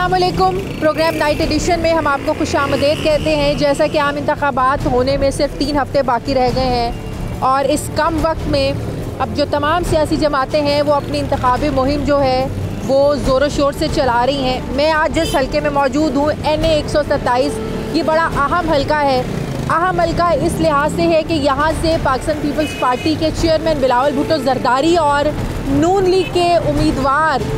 अस्सलामुअलैकुम। Programme night addition में हम आपको खुशामदीद कहते हैं। जैसा कि आम इंतखाबात होने में सिर्फ 3 हफ़्ते बाकी रह गए हैं और इस कम वक्त में अब जो तमाम सियासी जमातें हैं वो अपनी इंतखाबी मुहिम जो है वो ज़ोर शोर से चला रही हैं। मैं आज जिस हलके में मौजूद हूँ NA 127, ये बड़ा अहम हलका है। अहम हलका इस लिहाज से है कि यहाँ से पाकिस्तान पीपल्स पार्टी के चेयरमैन बिलावल भुट्टो जरदारी और नून लीग के उम्मीदवार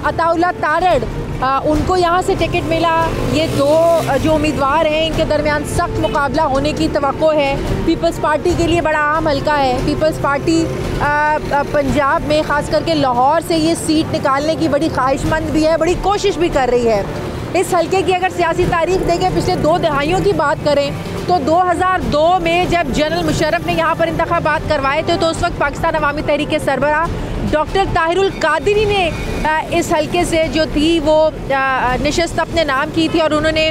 अताउल्ला तारड़ उनको यहाँ से टिकट मिला। ये दो जो उम्मीदवार हैं इनके दरमियान सख्त मुकाबला होने की तवक्को है। पीपल्स पार्टी के लिए बड़ा अहम हलका है। पीपल्स पार्टी पंजाब में ख़ास करके लाहौर से ये सीट निकालने की बड़ी ख्वाहिशमंद भी है, बड़ी कोशिश भी कर रही है। इस हलके की अगर सियासी तारीख देखें, पिछले 2 दहाइयों की बात करें तो 2002 में जब जनरल मुशर्रफ ने यहाँ पर इंतखाबात करवाए थे तो उस वक्त पाकिस्तान अवामी तहरीक के सरबराह डॉक्टर ताहिरुल कादरी ने इस हलके से जो थी वो नशस्त अपने नाम की थी और उन्होंने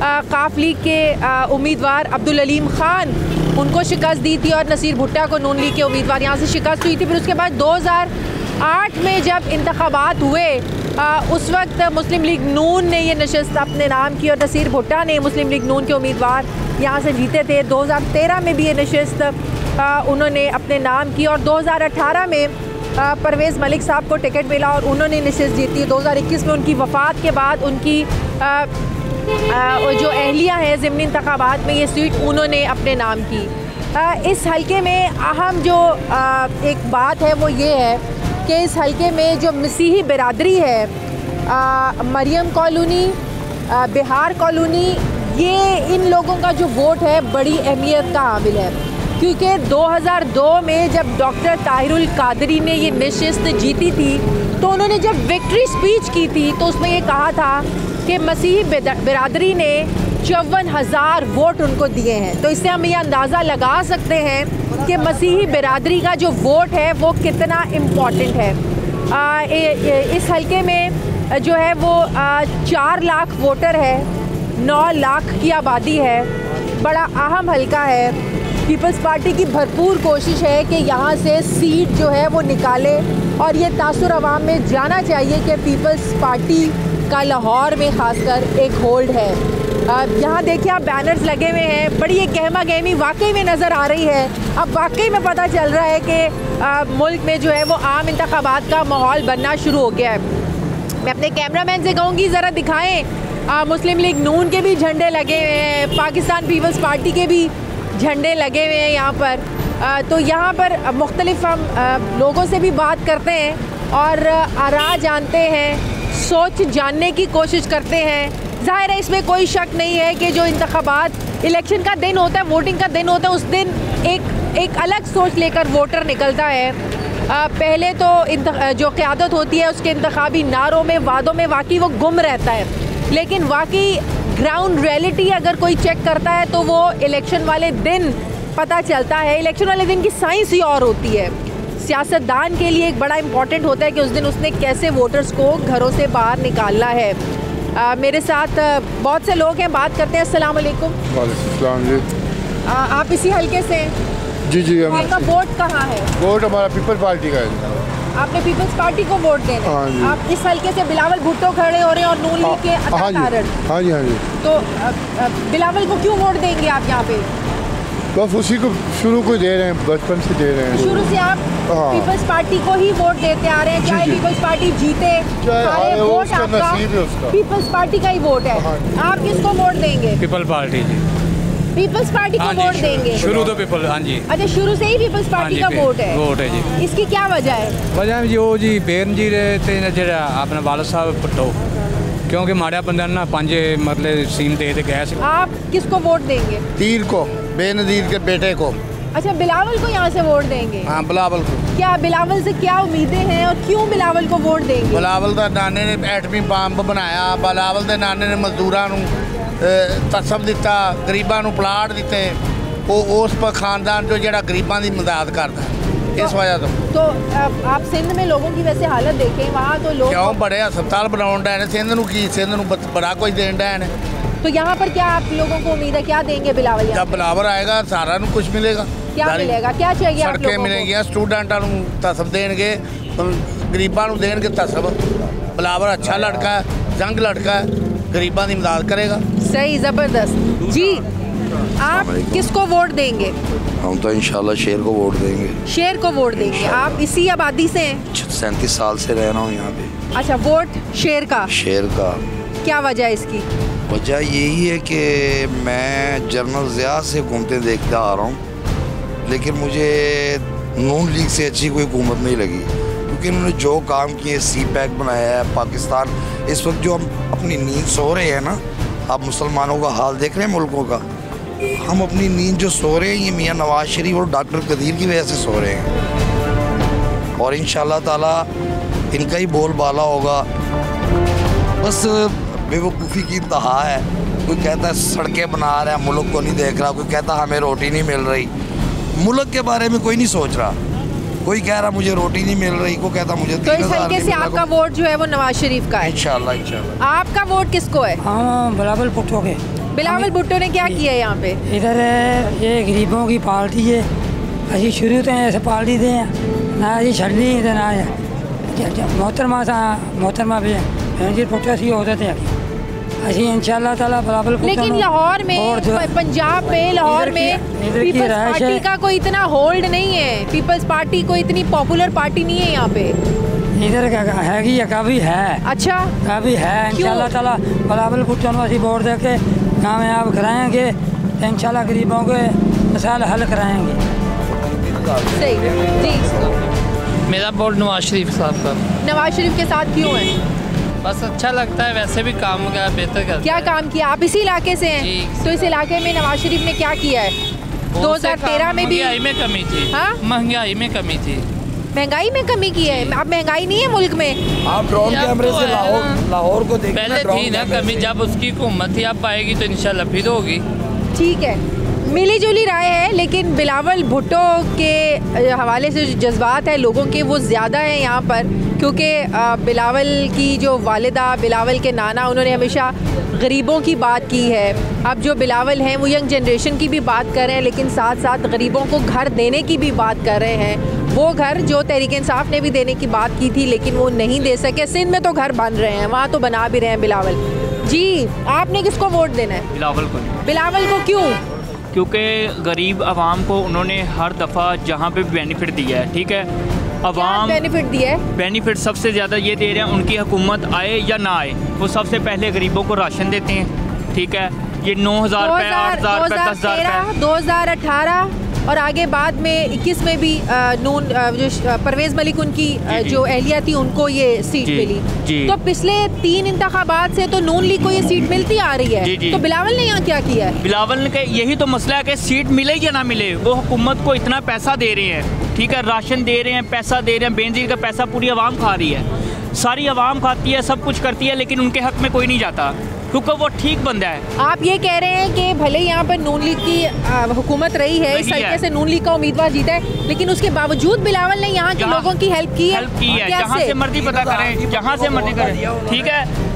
काफ लीग के उम्मीदवार अब्दुल अलीम ख़ान उनको शिकस्त दी थी और नसीर भुट्टा को नून लीग के उम्मीदवार यहाँ से शिकस्त हुई थी। फिर उसके बाद 2008 में जब इंतखाबात हुए उस वक्त मुस्लिम लीग नून ने ये नशस्त अपने नाम की और नसीर भुट्टा ने मुस्लिम लीग नून के उम्मीदवार यहाँ से जीते थे। 2013 में भी ये नशस्त उन्होंने अपने नाम की और 2018 में परवेज़ मलिक साहब को टिकट मिला और उन्होंने नशस्त जीती। 2021 में उनकी वफ़ात के बाद उनकी जो अहलिया है ज़िमनी इंतखाबात में ये सीट उन्होंने अपने नाम की। इस हलके में अहम जो एक बात है वो ये है कि इस हलके में जो मसीही बिरादरी है, मरियम कॉलोनी, बिहार कॉलोनी, ये इन लोगों का जो वोट है बड़ी अहमियत का हामिल है। क्योंकि 2002 में जब डॉक्टर ताहिरुल कादरी ने ये नशस्त जीती थी तो उन्होंने जब विक्ट्री स्पीच की थी तो उसमें ये कहा था कि मसीही बिरादरी ने 54,000 वोट उनको दिए हैं। तो इससे हम ये अंदाज़ा लगा सकते हैं कि मसीही बिरादरी का जो वोट है वो कितना इम्पॉर्टेंट है। इस हलके में जो है वो 4 लाख वोटर है, 9 लाख की आबादी है, बड़ा अहम हलका है। पीपल्स पार्टी की भरपूर कोशिश है कि यहाँ से सीट जो है वो निकाले और ये तासुर अवाम में जाना चाहिए कि पीपल्स पार्टी का लाहौर में ख़ासकर एक होल्ड है। यहाँ देखिए आप बैनर्स लगे हुए हैं, बड़ी एक गहमा गहमी वाकई में नज़र आ रही है। अब वाकई में पता चल रहा है कि मुल्क में जो है वो आम इंतखाबात का माहौल बनना शुरू हो गया है। मैं अपने कैमरामैन से कहूँगी ज़रा दिखाएँ, मुस्लिम लीग नून के भी झंडे लगे हुए हैं, पाकिस्तान पीपल्स पार्टी के भी झंडे लगे हुए हैं यहाँ पर। तो यहाँ पर मुख्तलिफ हम लोगों से भी बात करते हैं और आरा जानते हैं, सोच जानने की कोशिश करते हैं। ज़ाहिर है इसमें कोई शक नहीं है कि जो इंतखाबात इलेक्शन का दिन होता है, वोटिंग का दिन होता है, उस दिन एक अलग सोच लेकर वोटर निकलता है। पहले तो जो क़यादत होती है उसके इंतखाबी नारों में, वादों में वाकई वो गुम रहता है, लेकिन वाकई ग्राउंड रियलिटी अगर कोई चेक करता है तो वो इलेक्शन वाले दिन पता चलता है। इलेक्शन वाले दिन की साइंस ही और होती है। सियासतदान के लिए एक बड़ा इम्पॉर्टेंट होता है कि उस दिन उसने कैसे वोटर्स को घरों से बाहर निकालना है। मेरे साथ बहुत से लोग हैं, बात करते हैं। अस्सलाम वालेकुम। वालेकुम जी। आप इसी हलके से? जी। आपका वोट कहाँ है? वोट हमारा पीपल्स पार्टी का है। आपने पीपल्स पार्टी को वोट देना है? हाँ जी। आप इस हलके से बिलावल भुट्टो खड़े हो रहे हैं और नून लीग के हाँ जी। तो बिलावल को क्यों वोट देंगे आप यहाँ पे? बस उसी को शुरू को दे रहे हैं, बचपन से दे रहे हैं। शुरू से आप पीपल्स पार्टी को ही वोट देते आ रहे हैं, चाहे पीपल्स पार्टी जीते हारे, वोट आपका पीपल्स पार्टी का ही वोट है। आप किसको वोट देंगे? पीपल्स पार्टी जी। पीपल्स पार्टी को वोट देंगे? शुरू तो पीपल, हाँ जी। अच्छा, शुरू से ही पीपल्स पार्टी का वोट है जी। इसकी क्या वजह है? वजह जी वो जी बेन जी ते जेड़ा अपना वालद साहब भुट्टो, क्योंकि माड़ा बंदा ना 5 मतलब सीम दे गए। आप किसको वोट देंगे? तीर को, बेनज़ीर के बेटे को। अच्छा, बिलावल को यहाँ से वोट देंगे? हाँ, बिलावल को। क्या बिलावल से क्या उम्मीदें हैं और क्यों बिलावल को वोट देंगे? बिलावल का नाने ने एटमी बंब बनाया, बिलावल के नाने ने मजदूरों तसब दिता, गरीबों प्लाट दिते, वो उस पर खानदान जो जरा गरीबों की मदद करता है, इस वजह तो आप सिंध में लोगों की वैसे हालत देखें, वहाँ तो लोग क्यों बड़े अस्पताल बनाने डे, सिंध नूं की सिंध नूं बड़ा कुछ देन डे। तो यहाँ पर क्या आप लोगों को उम्मीद है, क्या देंगे बिलावल? जब बिलावल आएगा सारा नूं कुछ मिलेगा। क्या मिलेगा? क्या चाहिए आप लोगों को? सड़कें मिलेंगी, स्टूडेंटां तसब देंगे, गरीबों देंगे तसब। बिलावल अच्छा लड़का है, जंग लड़का है, गरीबां की मदद करेगा। सही, ज़बरदस्त। जी, आप किसको वोट देंगे? हम तो इंशाल्लाह शेर को वोट देंगे। शेर को वोट देंगे। आप इसी आबादी से हैं? 37 साल से रह रहा हूँ यहाँ पे। अच्छा, वोट शेर का? शेर का। क्या वजह है इसकी? वजह यही है कि मैं जनरल ज़िया से घूमते देखता आ रहा हूँ, लेकिन मुझे नून लीग से अच्छी कोई हुकूमत नहीं लगी, क्योंकि उन्होंने जो काम किए, सी पैक बनाया है पाकिस्तान। इस वक्त जो हम अपनी नींद सो रहे हैं ना, आप मुसलमानों का हाल देख रहे हैं मुल्कों का, हम अपनी नींद जो सो रहे हैं ये मियाँ नवाज शरीफ और डॉक्टर कदीर की वजह से सो रहे हैं, और इंशाल्लाह ताला इनका ही बोलबाला होगा। बस बेवकूफ़ी की इंतहा है। कोई कहता है सड़कें बना रहा है, मुल्क को नहीं देख रहा। कोई कहता हमें रोटी नहीं मिल रही, मुल्क के बारे में कोई नहीं सोच रहा। कोई कह रहा मुझे रोटी नहीं मिल रही, को कहता मुझे। तो इस हल्के से आपका वोट जो है वो नवाज शरीफ का है? इंशाल्लाह इंशाल्लाह। आपका वोट किसको है? हाँ, बिलावल भुट्टो के। बिलावल भुट्टो ने क्या किया है यहाँ पे? इधर ये गरीबों की पार्टी है, अभी शुरू तो ऐसे पार्टी दे ना जी छड़नी ना मोहतरमा भी जी भुट्टो सी होते थे अभी इंशाल्लाह ताला बिलावल भुट्टो। लेकिन लाहौर में, पंजाब में, लाहौर में पीपल्स पार्टी का कोई इतना होल्ड नहीं है। पीपल्स पार्टी कोई इतनी पॉपुलर पार्टी नहीं है यहाँ पे। इधर हैगी है, काफ़ी है। अच्छा, काफ़ी है। इंशाल्लाह ताला बिलावल भुट्टो को अभी वोट दे के कामयाब कराएंगे, तो इंशाल्लाह गरीबों के मसाइल हल कराएंगे। सही जी। मेरा वोट नवाज शरीफ साहब का। नवाज शरीफ के साथ क्यों है? बस अच्छा लगता है, वैसे भी काम वगैरह बेहतर करता है। क्या काम किया? आप इसी इलाके से हैं, तो इस इलाके में नवाज शरीफ ने क्या किया है? 2013 में भी महंगाई में कमी थी। हाँ, महंगाई में कमी थी। महंगाई में कमी की है। अब महंगाई नहीं है मुल्क में। आप ड्रोन कैमरे से लाहौर को देखिए। पहले थी ना कमी, जब उसकी हुकूमत थी, अब आएगी तो इंशाल्लाह फिर होगी। ठीक है, मिली जुली राय है, लेकिन बिलावल भुट्टो के हवाले से जो जज्बात है लोगों के वो ज़्यादा हैं यहाँ पर, क्योंकि बिलावल की जो वालिदा, बिलावल के नाना, उन्होंने हमेशा गरीबों की बात की है। अब जो बिलावल हैं वो यंग जनरेशन की भी बात कर रहे हैं, लेकिन साथ साथ गरीबों को घर देने की भी बात कर रहे हैं। वो घर जो तहरीक इंसाफ ने भी देने की बात की थी, लेकिन वो नहीं दे सके। सिंध में तो घर बन रहे हैं, वहाँ तो बना भी रहे हैं बिलावल जी। आपने किसको वोट देना है? बिलावल को। बिलावल को क्यों? क्योंकि गरीब आवाम को उन्होंने हर दफ़ा जहाँ पे बेनिफिट दिया है, ठीक है। आवाम बेनिफिट दिया है? बेनिफिट सबसे ज़्यादा ये दे रहे हैं, उनकी हुकूमत आए या ना आए, वो सबसे पहले गरीबों को राशन देते हैं, ठीक है। ये 9,000 रुपये, 8,000 रुपये, 10,000 रुपये। 2018 और आगे बाद में 21 में भी नून जो परवेज़ मलिक उनकी जो एहलिया थी उनको ये सीट मिली। तो पिछले 3 इंतखाबात से तो नून लीग को ये सीट मिलती आ रही है। तो बिलावल ने यहाँ क्या किया है? बिलावल ने यही तो मसला है कि सीट मिले या ना मिले, वो हुकूमत को इतना पैसा दे रहे हैं, ठीक है, राशन दे रहे हैं, पैसा दे रहे हैं, बेनजीर का पैसा पूरी आवाम खा रही है, सारी आवाम खाती है, सब कुछ करती है, लेकिन उनके हक में कोई नहीं जाता, क्योंकि वो ठीक बंदा है। आप ये कह रहे हैं कि भले यहाँ पर नून लीग की हुकूमत रही है, इस तरीके से नून लीग का उम्मीदवार जीता है, लेकिन उसके बावजूद बिलावल ने यहाँ के लोगों की हेल्प की है। जहाँ से मर्जी पता करें, जहाँ से मर्जी करें, ठीक है।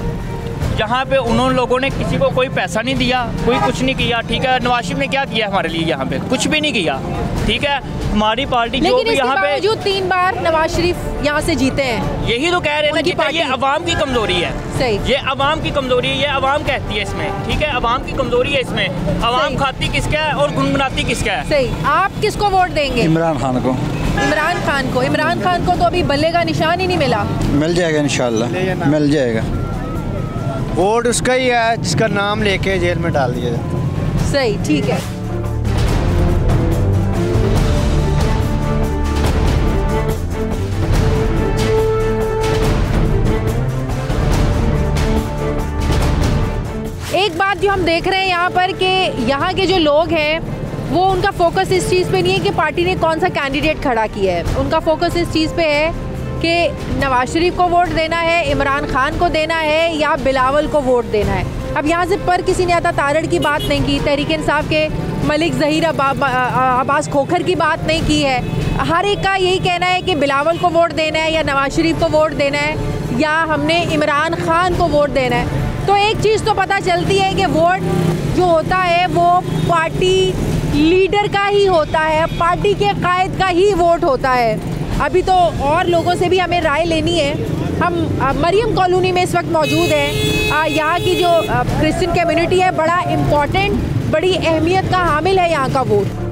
जहाँ पे उन्होंने लोगों ने किसी को कोई पैसा नहीं दिया, कोई कुछ नहीं किया, ठीक है। नवाज शरीफ ने क्या किया हमारे लिए? यहाँ पे कुछ भी नहीं किया, ठीक है। हमारी पार्टी जो भी यहाँ पे 3 बार नवाज शरीफ यहाँ से जीते हैं, यही तो कह रहे हैं ना, ये अवाम की कमजोरी है। सही, ये अवाम की कमजोरी है, ये अवाम कहती है इसमें, ठीक है। अवाम की कमजोरी है इसमें, अवाम खाती किसका है और गुनगुनाती किसका है। सही। आप किसको वोट देंगे? इमरान खान को। इमरान खान को। इमरान खान को तो अभी बल्ले का निशान ही नहीं मिला। मिल जाएगा इंशाल्लाह, मिल जाएगा। वोट उसका ही है जिसका नाम लेके जेल में डाल दिया जाता। सही, ठीक है। एक बात जो हम देख रहे हैं यहाँ पर कि यहाँ के जो लोग हैं वो, उनका फोकस इस चीज़ पे नहीं है कि पार्टी ने कौन सा कैंडिडेट खड़ा किया है। उनका फोकस इस चीज़ पे है कि नवाज शरीफ को वोट देना है, इमरान खान को देना है या बिलावल को वोट देना है। अब यहाँ से पर किसी ने आता तारड़ की बात नहीं की, तहरीक इंसाफ के मलिक ज़हीर अब्बास खोखर की बात नहीं की है। हर एक का यही कहना है कि बिलावल को वोट देना है या नवाज शरीफ को वोट देना है या हमने इमरान खान को वोट देना है। तो एक चीज़ तो पता चलती है कि वोट जो होता है वो पार्टी लीडर का ही होता है, पार्टी के कायद का ही वोट होता है। अभी तो और लोगों से भी हमें राय लेनी है हम मरियम कॉलोनी में इस वक्त मौजूद हैं। यहाँ की जो क्रिश्चियन कम्युनिटी है, बड़ा इम्पोर्टेंट, बड़ी अहमियत का हामिल है यहाँ का वोट।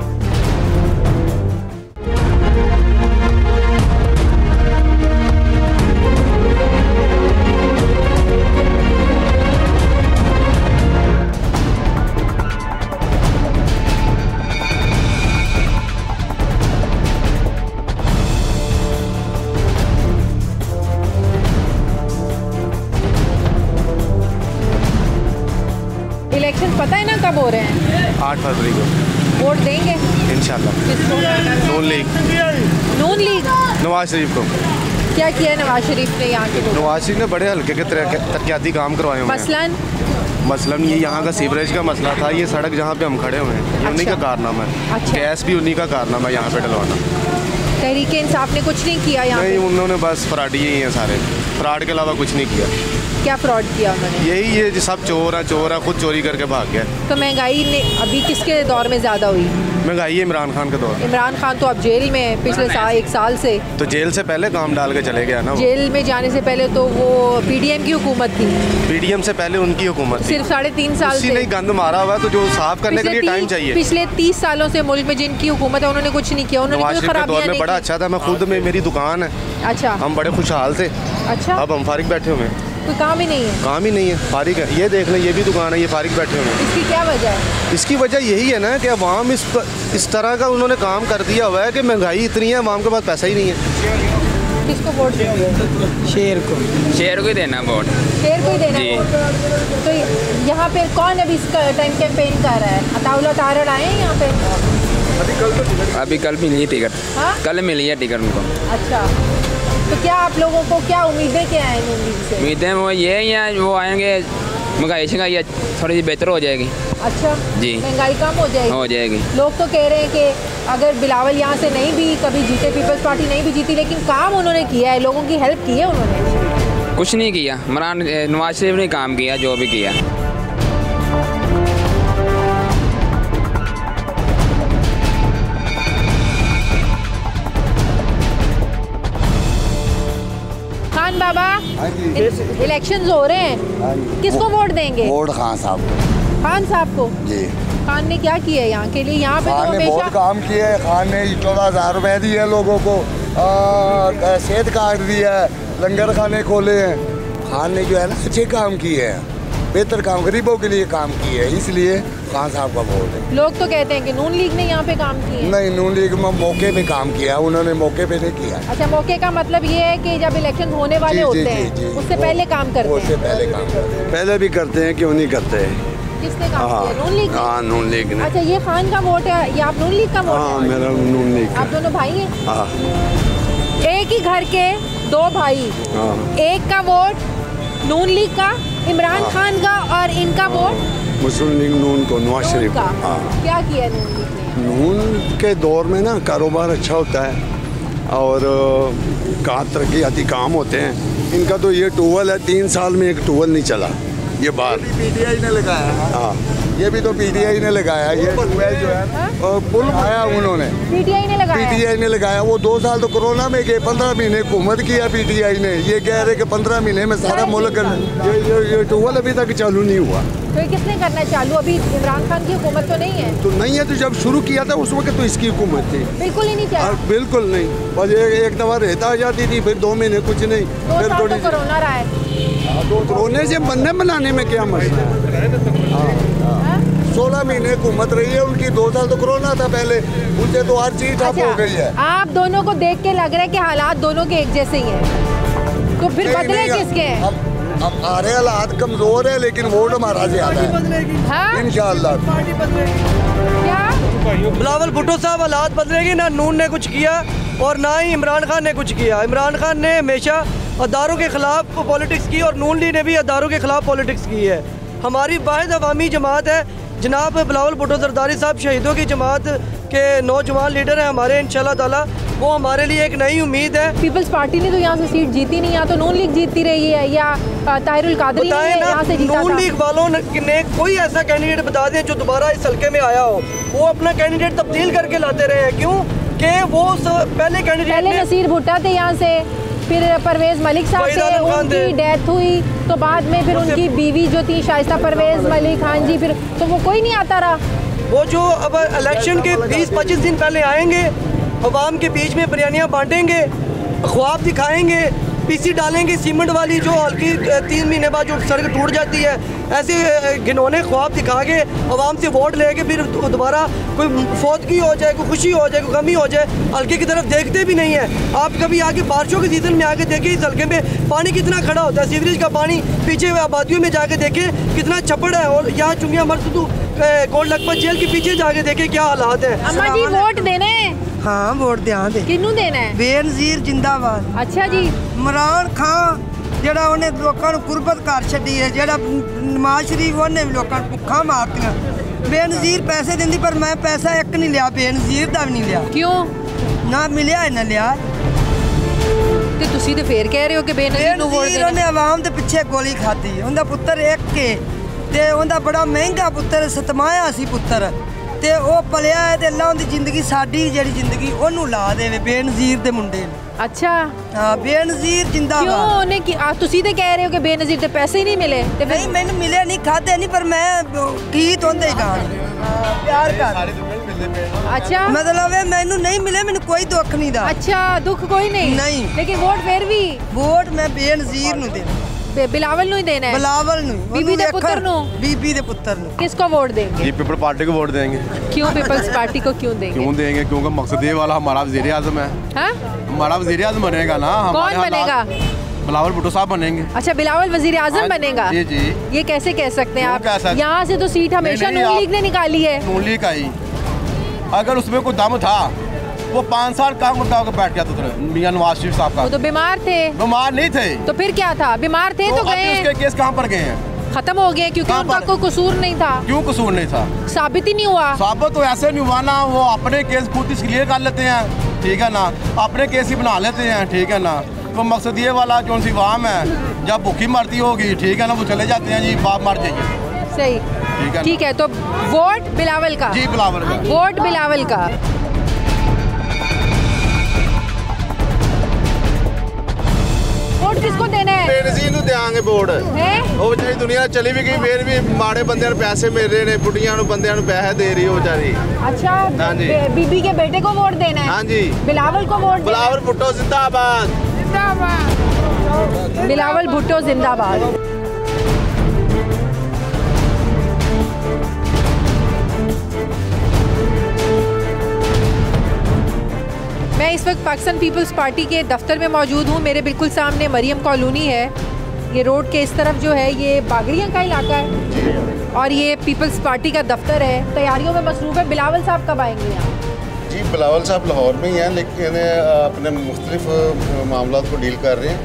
इलेक्शन पता है ना कब हो रहे हैं? 8 फरवरी को। वोट देंगे इंशाल्लाह। किसको? नून लीग। नून लीग? नवाज शरीफ को। क्या किया है नवाज शरीफ ने यहाँ के लोगों? नवाज शरीफ ने बड़े हल्के के तरक्याती काम करवाए हुए हैं। मसलन ये यहाँ का सीवरेज का मसला था, ये सड़क जहाँ पे हम खड़े हुए हैं ये उन्हीं का कारनामा है। अच्छा। गैस भी उन्हीं का कारनामा है यहाँ पे डलवाना। तहरीक इंसाफ ने कुछ नहीं किया यहाँ? नहीं, उन्होंने बस फ्रॉड ही हैं सारे, फ्रॉड के अलावा कुछ नहीं किया। क्या फ्रॉड किया उन्होंने? यही है, सब चोर है, खुद चोरी करके भाग गया। तो महंगाई ने अभी किसके दौर में ज़्यादा हुई? महंगाई इमरान खान के दौर। इमरान खान तो अब जेल में है पिछले 1 साल से। तो जेल से पहले काम डाल के चले गया ना। जेल में जाने से पहले तो वो पीडीएम की हुकूमत थी। पीडीएम से पहले उनकी हुकूमत थी। सिर्फ 3.5 साल से नहीं गंद मारा हुआ, तो जो साफ करने के लिए टाइम चाहिए। पिछले 30 सालों से मुल्क में जिनकी हुकूमत है उन्होंने कुछ नहीं किया। उन्होंने कोई खराबियां नहीं की। बड़ा अच्छा था, मैं खुद में मेरी दुकान है। अच्छा। हम बड़े खुशहाल थे। अच्छा। अब हम फारिग बैठे हुए हैं। कोई काम ही नहीं है? काम ही नहीं है, फारिग है। ये देख लें, ये भी दुकान है, ये फारिग बैठे हुए हैं। इसकी क्या वजह है? इसकी वजह यही है ना कि अवाम इस तरह का उन्होंने काम कर दिया हुआ है कि महंगाई इतनी है, अवाम के पास पैसा ही नहीं है। किसको वोट देंगे? शेर को। शेर को ही देना वोट। शेर को ही देना वोट। तो यहाँ पे कौन अभी इस टाइम कैंपेन कर रहा है? अताउल्लाह तारड़ आए हैं यहाँ पे? अभी कल मिली है टिकट। हाँ? कल मिली है टिकट उनको। अच्छा, तो क्या आप लोगों को क्या उम्मीदें क्या हैं नून लीग से? उम्मीदें वो ये हैं, वो आएंगे महंगाई शंगाई थोड़ी सी बेहतर हो जाएगी। अच्छा जी, महंगाई कम हो जाएगी? हो जाएगी। लोग तो कह रहे हैं कि अगर बिलावल यहाँ से नहीं भी कभी जीते, पीपल्स पार्टी नहीं भी जीती, लेकिन काम उन्होंने किया है, लोगों की हेल्प की है उन्होंने। कुछ नहीं किया, नवाज शरीफ ने काम किया जो भी किया। खान बाबा, इलेक्शंस हो रहे हैं, किसको वोट देंगे? वोट खान साहब को। खान साहब को? जी। खान ने क्या किया है यहाँ के लिए? यहाँ पे तो खान ने बहुत काम किया है। खान ने 14,000 रुपए दिए है लोगों को, सेहत कार्ड दिया है, लंगर खाने खोले हैं। खान ने जो है ना अच्छे काम किए हैं, बेहतर काम गरीबों के लिए काम किए है, इसलिए खान साहब का वोट है। लोग तो कहते हैं कि नून लीग ने यहाँ पे काम किया। नहीं, नून लीग में मौके पे काम किया, उन्होंने मौके पे नहीं किया। अच्छा, मौके का मतलब ये है कि जब इलेक्शन होने वाले होते हैं उससे पहले काम करते हैं। उससे पहले काम करते हैं। पहले भी करते हैं, क्यों नहीं करते हैं। किसने काम किया? नून लीग? हाँ, नून लीग ने। अच्छा, ये खान का वोट है, ये आप नून लीग का वोट? हाँ, मेरा नून लीग। आप दोनों भाई हैं? हाँ। एक ही घर के 2 भाई। हाँ। एक का वोट नून लीग का, इमरान खान का, और इनका वोट मुस्लिम लीग नून को, नवाज शरीफ का। हाँ। क्या किया नून लीग ने? नून के दौर में ना कारोबार अच्छा होता है और कहाँ तरक्याती काम होते हैं। इनका तो ये टूवेल है, 3 साल में एक टूवेल नहीं चला। ये बात पीटीआई ने लगाया। हाँ, ये भी तो पीटीआई ने लगाया। ये टूवेल जो है पुल आया उन्होंने, पीटीआई ने लगाया। पीटीआई ने लगाया। वो 2 साल तो कोरोना में गए, 15 महीने हुकूमत किया पीटीआई ने। ये कह रहे कि 15 महीने में सारा मुल्क ये टूवेल अभी तक चालू नहीं हुआ। तो ये किसने करना चालू? अभी इमरान खान की हुकूमत तो नहीं है। तो नहीं है, तो जब शुरू किया था उस वक्त तो इसकी हुकूमत थी। बिल्कुल ही नहीं चाहिए। बिल्कुल नहीं, बस एक दफा रहता आ जाती थी, फिर 2 महीने कुछ नहीं, 2 फिर साल थोड़ी तो कोरोना रहा है। कोरोना से बनने बनाने में क्या मसला है। 16 महीने हुकूमत रही है उनकी। 2 साल तो कोरोना था पहले, उनसे तो हर चीज ठप हो गई है। आप दोनों को देख के लग रहा है कि हालात दोनों के एक जैसे ही हैं, तो फिर बदले किसके हैं? अब आ रहे हालात कमजोर है, लेकिन वोट हमारा ज्यादा है। हाँ? इंशाअल्लाह। क्या बिलावल भुट्टो साहब हालात बदलेगी ना। नून ने कुछ किया और ना ही इमरान खान ने कुछ किया। इमरान खान ने हमेशा अदारों के खिलाफ पॉलिटिक्स की और नून लीग ने भी अदारों के खिलाफ पॉलिटिक्स की है। हमारी वाहिद अवामी जमात है जनाब बिलावल भुट्टो जरदारी साहब, शहीदों की जमात के नौजवान लीडर हैं हमारे। इंशाल्लाह ताला वो हमारे लिए एक नई उम्मीद है। पीपल्स पार्टी ने तो यहाँ से सीट जीती नहीं, यहाँ तो नून लीग जीतती रही है, या ताहिरुल कादरी ने यहाँ से जीता था। नून लीग वालों ने कोई ऐसा कैंडिडेट बता दें जो दोबारा इस हल्के में आया हो। वो अपना कैंडिडेट तब्दील करके लाते रहे हैं। क्यों कि वो पहले कैंडिडेट पहले नसीर भुट्टा थे यहाँ से, फिर परवेज़ मलिक साहब थे, उनकी डेथ हुई, तो बाद में फिर उनकी बीवी जो थी शाइस्ता परवेज़ मलिक, हाँ जी, फिर तो वो कोई नहीं आता रहा। वो जो अब इलेक्शन के 20-25 दिन पहले आएंगे, अवाम के बीच में बिरयानियाँ बांटेंगे, ख्वाब दिखाएंगे, पीसी डालेंगे सीमेंट वाली जो हल्की 3 महीने बाद जो सड़क टूट जाती है, ऐसे घिनौने ख्वाब दिखा के अवाम से वोट लेके फिर दोबारा कोई फौतगी हो जाए, कोई खुशी हो जाए, कोई गमी हो जाए, हल्के की तरफ देखते भी नहीं है। आप कभी आके बारिशों के सीज़न में आके देखिए इस हल्के में पानी कितना खड़ा होता है, सीवरेज का पानी पीछे आबादियों में जाके देखे कितना छपड़ है, और यहाँ चुंगिया मरसदू गोल्ड लखपत जेल के पीछे जाके देखे क्या हालात है। अम्मा जी वोट देने हैं? हाँ वोट ध्यान दे। किनू देना है? बेनज़ीर जिंदाबाद। अच्छा जी। इमरान खान ਜਿਹੜਾ ਉਹਨੇ ਲੋਕਾਂ ਨੂੰ ਕੁਰਬਤ ਕਰ ਛੱਡੀ ਹੈ, ਜਿਹੜਾ ਨਵਾਜ਼ ਸ਼ਰੀਫ ਉਹਨੇ ਵੀ ਲੋਕਾਂ ਨੂੰ ਭੁੱਖਾ ਮਾਰਤੀਆਂ। ਬੇਨਜ਼ੀਰ ਪੈਸੇ ਦਿੰਦੀ, ਪਰ ਮੈਂ ਪੈਸਾ ਇੱਕ ਨਹੀਂ ਲਿਆ, ਬੇਨਜ਼ੀਰ ਦਾ ਵੀ ਨਹੀਂ ਲਿਆ। ਕਿਉਂ? ਨਾ ਮਿਲਿਆ ਨਾ ਲਿਆ। ਤੇ ਤੁਸੀਂ ਤੇ ਫੇਰ ਕਹਿ ਰਹੇ ਹੋ ਕਿ ਬੇਨਜ਼ੀਰ ਨੂੰ ਵੋਟ ਦੇਣਾ। ਉਹਨੇ ਆਵਾਮ ਦੇ ਪਿੱਛੇ ਗੋਲੀ ਖਾਧੀ, ਉਹਦਾ ਪੁੱਤਰ ਇੱਕ ਕੇ ਤੇ ਉਹਦਾ ਬੜਾ ਮਹਿੰਗਾ ਪੁੱਤਰ ਸਤਮਾਇਆ ਸੀ ਪੁੱਤਰ, ਤੇ ਉਹ ਪਲਿਆ ਹੈ ਤੇ ਅੱਲਾ ਉਹਦੀ ਜ਼ਿੰਦਗੀ ਸਾਡੀ ਜਿਹੜੀ ਜ਼ਿੰਦਗੀ ਉਹਨੂੰ ਲਾ ਦੇਵੇ ਬੇਨਜ਼ੀਰ ਦੇ ਮੁੰਡੇ ਨੂੰ। अच्छा हाँ बेनज़ीर जिंदाबाद। क्यों उन्हें की तुसी ते कह रहे हो कि बेनज़ीर ते पैसे ही नहीं मिले? ते नहीं मैंने मिले नहीं, खाते नहीं, पर मैं गीत होंदे गान प्यार कर। अच्छा मतलब मैनू नहीं मिले, मैनू कोई दुख नहीं दा। अच्छा दुख कोई नहीं? नहीं। लेकिन वोट फिर भी? वोट मैं बेनज़ीर नू देना। बिलावल नू ही देना है? बिलावल नू, बीबी दे पुत्र नू। बीबी दे पुत्र नू। किसको वोट देंगे? जी पीपल पार्टी को वोट देंगे। क्यों पीपल्स पार्टी को क्यों देंगे? क्यों देंगे? क्योंकि मकसद ये वाला हमारा वज़ीर आज़म है। हाँ? हमारा वज़ीर आज़म बनेगा ना। कौन बनेगा? बिलावल भुट्टो साहब बनेंगे। अच्छा बिलावल वज़ीर आज़म बनेगा? जी जी। ये कैसे कह सकते हैं आप? यहाँ से तो सीट हमेशा नून लीग ने निकाली है। नून लीग आई, अगर उसमें कोई दम था वो 5 साल काम करता होकर बैठ गया था मियां नवाज शरीफ साहब का। वो तो बीमार थे। बीमार नहीं थे तो फिर क्या था? बीमार थे तो गए। उसके केस कहाँ पर गए हैं? खत्म हो गए क्योंकि उनका कोई कसूर नहीं था। क्यों कसूर नहीं था? साबित ही नहीं हुआ। साबित तो ऐसे नहीं हुआ ना, वो अपने केस खुद ही क्लियर कर लेते हैं, ठीक है ना, अपने केस ही बना लेते हैं, ठीक है ना। तो मकसद ये वाला कौन सी वाम है, जब भूखी मरती होगी, ठीक है ना, वो चले जाते हैं जी बाप मर जाइए। सही ठीक है। तो वोट बिलावल का? जी बिलावल का वोट बिलावल का। वोट किसको देना है? बेनज़ीर ਨੂੰ ਦੇਾਂਗੇ ਵੋਟ। ਉਹ ਵਿਚਾਰੀ ਦੁਨੀਆ ਚਲੀ ਵੀ ਗਈ, ਫੇਰ ਵੀ ਮਾੜੇ ਬੰਦਿਆਂ ਨੂੰ ਪੈਸੇ ਮਿਲ ਰਹੇ ਨੇ, ਬੁੱਢੀਆਂ ਨੂੰ ਬੰਦਿਆਂ ਨੂੰ ਪੈਸੇ ਦੇ ਰਹੀ ਉਹ ਵਿਚਾਰੀ। अच्छा बीबी के बेटे को वोट देना है? हाँ जी। बिलावल को वोट? बिलावल भुट्टो जिंदाबाद। बिलावल भुट्टो जिंदाबाद। मैं इस वक्त पाकिस्तान पीपल्स पार्टी के दफ्तर में मौजूद हूँ। मेरे बिल्कुल सामने मरियम कॉलोनी है। ये रोड के इस तरफ जो है ये बागड़ियाँ का इलाका है और ये पीपल्स पार्टी का दफ्तर है। तैयारियों में मसरूफ़ है। बिलावल साहब कब आएंगे यहाँ? जी बिलावल साहब लाहौर में ही हैं, लेकिन अपने मुख्तलिफ मामला को डील कर रहे हैं।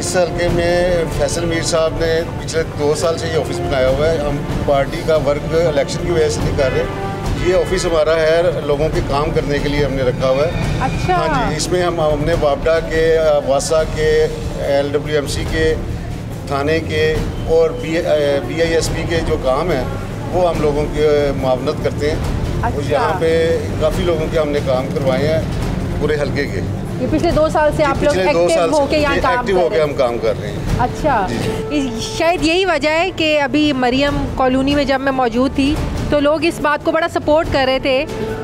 इस हल्के में फैसल मीर साहब ने पिछले 2 साल से ये ऑफिस बनाया हुआ है। हम पार्टी का वर्क इलेक्शन की वजह से नहीं कर रहे। ये ऑफिस हमारा है लोगों के काम करने के लिए हमने रखा हुआ है। अच्छा। हाँ जी, इसमें हमने वापडा के, वासा के, LWMC के, थाने के और BISP के जो काम है वो हम लोगों की मुआवनत करते हैं। अच्छा। और यहाँ पे काफ़ी लोगों के हमने काम करवाए हैं पूरे हल्के के। ये पिछले 2 साल से आप लोग एक्टिव होके यहाँ काम कर रहे हैं? हम काम कर रहे हैं। अच्छा। शायद यही वजह है कि अभी मरियम कॉलोनी में जब मैं मौजूद थी तो लोग इस बात को बड़ा सपोर्ट कर रहे थे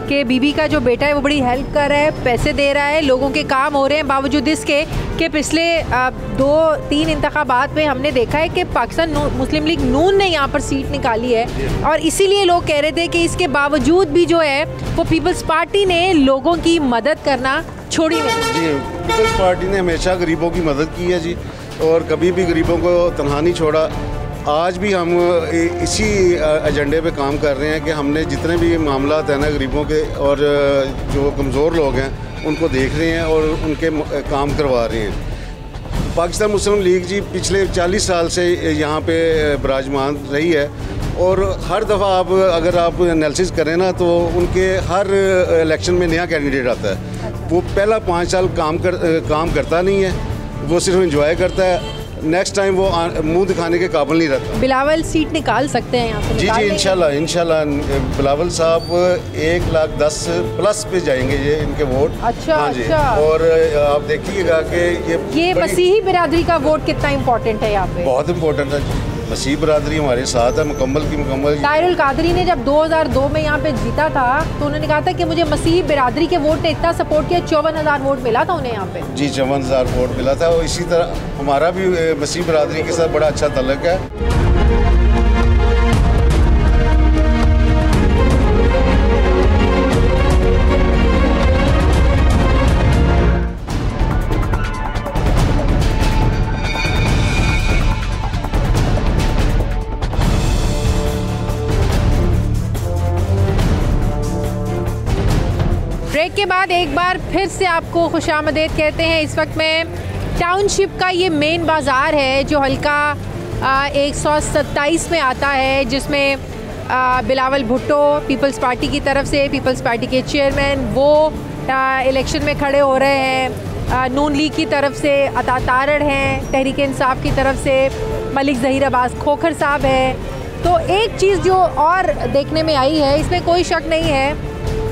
कि बीबी का जो बेटा है वो बड़ी हेल्प कर रहा है, पैसे दे रहा है, लोगों के काम हो रहे हैं, बावजूद इसके कि पिछले 2-3 इंतखाबात में हमने देखा है कि पाकिस्तान मुस्लिम लीग नून ने यहाँ पर सीट निकाली है और इसीलिए लोग कह रहे थे कि इसके बावजूद भी जो है वो पीपल्स पार्टी ने लोगों की मदद करना छोड़ी नहीं। जी पीपल्स पार्टी ने हमेशा गरीबों की मदद की है जी, और कभी भी गरीबों को तनहा नहीं छोड़ा। आज भी हम इसी एजेंडे पे काम कर रहे हैं कि हमने जितने भी मामला है ना गरीबों के और जो कमज़ोर लोग हैं उनको देख रहे हैं और उनके काम करवा रहे हैं। पाकिस्तान मुस्लिम लीग जी पिछले 40 साल से यहाँ पे विराजमान रही है और हर दफ़ा आप अगर आप एनालिसिस करें ना तो उनके हर इलेक्शन में नया कैंडिडेट आता है। वो पहला 5 साल काम करता नहीं है, वो सिर्फ एंजॉय करता है नेक्स्ट टाइम वो मुंह दिखाने के काबिल नहीं रहता। बिलावल सीट निकाल सकते हैं यहाँ से? जी इंशाल्लाह बिलावल साहब 1,10,000+ पे जाएंगे ये इनके वोट। अच्छा, हाँ जी। अच्छा। और आप देखिएगा कि ये मसीही बिरादरी का वोट कितना इम्पोर्टेंट है यहाँ पे? बहुत इम्पोर्टेंट है। मसीह बरादरी हमारे साथ है, मुकम्मल की मुकम्मल। ताहिरुल कादरी ने जब 2002 में यहाँ पे जीता था तो उन्होंने कहा था कि मुझे मसीह बिरादरी के वोट ने इतना सपोर्ट किया, 54,000 वोट मिला था उन्हें यहाँ पे। जी 54,000 वोट मिला था। और इसी तरह हमारा भी मसीह बरादरी के साथ बड़ा अच्छा ताल्लुक है। ब्रेक के बाद एक बार फिर से आपको खुशामदीद कहते हैं। इस वक्त में टाउनशिप का ये मेन बाज़ार है जो हल्का 127 में आता है, जिसमें बिलावल भुट्टो पीपल्स पार्टी की तरफ से, पीपल्स पार्टी के चेयरमैन वो इलेक्शन में खड़े हो रहे हैं। नून लीग की तरफ से अता तारड़ हैं, तहरीक इंसाफ की तरफ से मलिक ज़हीर अब्बास खोखर साहब हैं। तो एक चीज़ जो और देखने में आई है, इसमें कोई शक नहीं है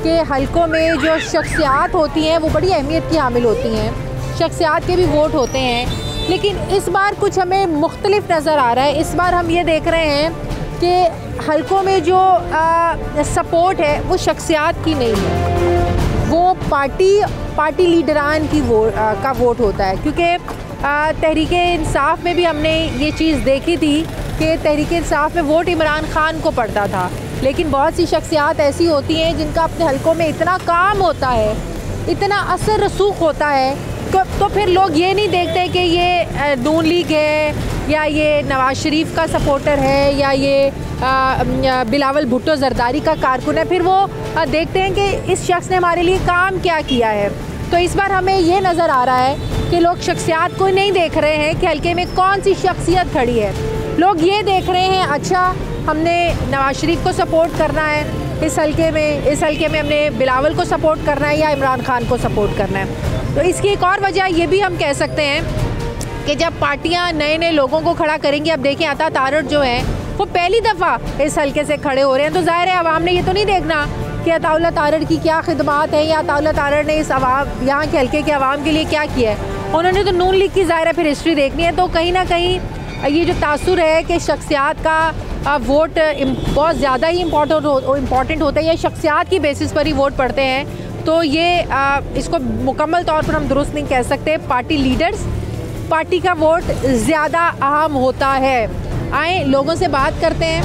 कि हलकों में जो शख्सियात होती हैं वो बड़ी अहमियत की हामिल होती हैं, शख्सियात के भी वोट होते हैं। लेकिन इस बार कुछ हमें मुख्तलिफ नज़र आ रहा है। इस बार हम ये देख रहे हैं कि हलकों में जो सपोर्ट है वो शख्सियात की नहीं है, वो पार्टी लीडरान की का वोट होता है। क्योंकि तहरीक इंसाफ में भी हमने ये चीज़ देखी थी कि तहरीक इंसाफ में वोट इमरान खान को पड़ता था, लेकिन बहुत सी शख्सियात ऐसी होती हैं जिनका अपने हलकों में इतना काम होता है, इतना असर रसूख होता है, तो फिर लोग ये नहीं देखते कि ये नून लीग है या ये नवाज शरीफ का सपोर्टर है या ये बिलावल भुट्टो जरदारी का कारकुन है। फिर वो देखते हैं कि इस शख्स ने हमारे लिए काम क्या किया है। तो इस बार हमें ये नज़र आ रहा है कि लोग शख्सियात को नहीं देख रहे हैं कि हल्के में कौन सी शख्सियत खड़ी है। लोग ये देख रहे हैं अच्छा हमने नवाज शरीफ को सपोर्ट करना है इस हल्के में हमने बिलावल को सपोर्ट करना है या इमरान खान को सपोर्ट करना है। तो इसकी एक और वजह ये भी हम कह सकते हैं कि जब पार्टियां नए लोगों को खड़ा करेंगी, अब देखें अता तारड़ जो है वो पहली दफ़ा इस हल्के से खड़े हो रहे हैं, तो ज़ाहिर है अवाम ने ये तो नहीं देखना कि अताउल्लाह तारड़ की क्या खिदमात है या अताउल्लाह तारड़ ने इस यहाँ के हल्के के अवाम के लिए क्या किया है। उन्होंने तो नून लीग की ज़ाहिर है फिर हिस्ट्री देखनी है। तो कहीं ना कहीं ये जो तासुर है कि शख्सियात का वोट बहुत ज़्यादा ही इम्पॉर्टेंट होता है या शख्सियात की बेसिस पर ही वोट पड़ते हैं, तो ये इसको मुकम्मल तौर पर हम दुरुस्त नहीं कह सकते। पार्टी लीडर्स, पार्टी का वोट ज़्यादा अहम होता है। आए लोगों से बात करते हैं।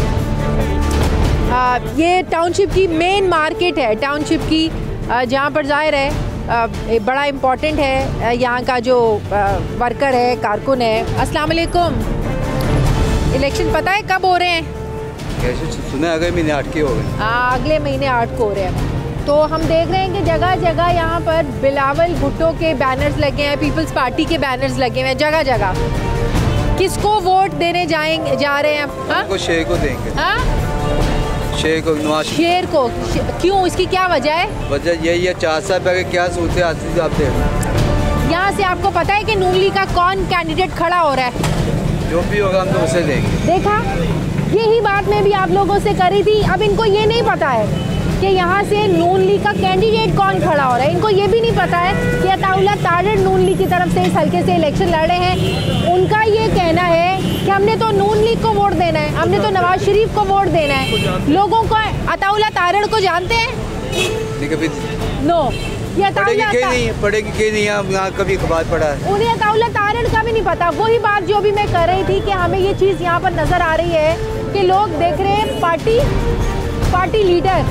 ये टाउनशिप की मेन मार्केट है, टाउनशिप की जहाँ पर ज़ाहिर है बड़ा इम्पॉर्टेंट है यहाँ का जो वर्कर है, कारकुन है। अस्सलाम वालेकुम। इलेक्शन पता है कब हो रहे हैं? कैसे सुना, अगले महीने 8 के हो गए। हाँ, अगले महीने 8 को हो रहे हैं। तो हम देख रहे हैं कि जगह जगह यहाँ पर बिलावल भुट्टो के बैनर्स लगे हैं, पीपल्स पार्टी के बैनर्स लगे हुए हैं जगह जगह। किसको वोट देने जा रहे हैं? हाँ? शेर को देंगे। हाँ? शेर को, नवाज शेर को। क्यों, इसकी क्या वजह है? वजह यही है 4 साल पहले क्या सोचते आते जाते हैं। यहाँ से आपको पता है कि नून लीग का कौन कैंडिडेट खड़ा हो रहा है? जो भी होगा हम तो उसे देंगे। देखा, यही बात मैं भी आप लोगों से करी थी। अब इनको ये नहीं पता है कि यहाँ से नून लीग का कैंडिडेट कौन खड़ा हो रहा है। इनको ये भी नहीं पता है कि अताउल्लाह तारड़ नून लीग की तरफ से इस हल्के से इलेक्शन लड़ रहे हैं। उनका ये कहना है कि हमने तो नून लीग को वोट देना है, हमने तो नवाज शरीफ को वोट देना है। लोगों को अताउल्लाह तारड़ को जानते हैं? नो, ये पढ़ेगी नहीं, यहाँ कभी अखबार पढ़ा है। उन्हें अताउल्लाह तारड़ का भी नहीं पता। वही बात जो भी मैं कर रही थी कि हमें ये चीज़ यहाँ पर नज़र आ रही है कि लोग देख रहे हैं पार्टी लीडर,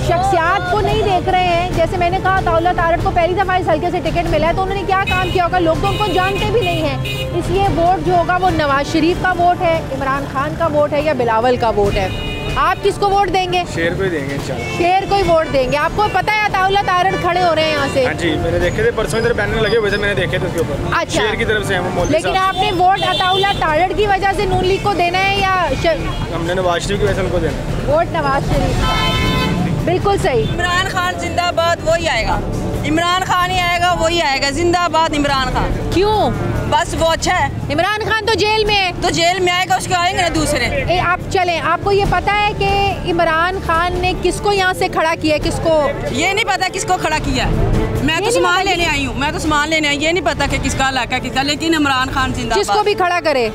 शख्सियात को नहीं देख रहे हैं। जैसे मैंने कहा अताउल्लाह तारड़ को पहली दफ़ा इस हल्के से टिकट मिला है, तो उन्होंने क्या काम किया होगा लोग तो उनको जानते भी नहीं हैं। इसलिए वोट जो होगा वो नवाज शरीफ का वोट है, इमरान खान का वोट है या बिलावल का वोट है। आप किसको वोट देंगे? शेर को ही देंगे इंशाल्लाह। शेर को ही वोट देंगे। आपको पता है अताउल्लाह तारड़ खड़े हो रहे हैं यहाँ से? हाँ जी, मैंने देखे थे परसों, इधर बैनर लगे हुए थे, मैंने देखे थे उसके ऊपर। अच्छा, शेर की तरफ से हम। लेकिन आपने वोट अताउल्लाह तारड़ की वजह से नून लीग को देना है या हमने नवाज शरीफ की वजह से उनको देना? वोट नवाज शरीफ का। बिल्कुल सही। इमरान खान जिंदाबाद, वो ही आएगा। इमरान खान ही आएगा, वही आएगा, जिंदाबाद इमरान खान। क्यों? बस वो अच्छा है। इमरान खान तो जेल में है। तो जेल में आएगा, उसके आएंगे ना दूसरे। आप चलें, आपको ये पता है कि इमरान खान ने किसको यहाँ से खड़ा किया, किसको? ये नहीं पता किसको खड़ा किया। मैं तो सामान लेने आई हूँ, ये नहीं पता कि किसका इलाका किसका, लेकिन इमरान खान जिंदाबाद। जिसको भी खड़ा करे,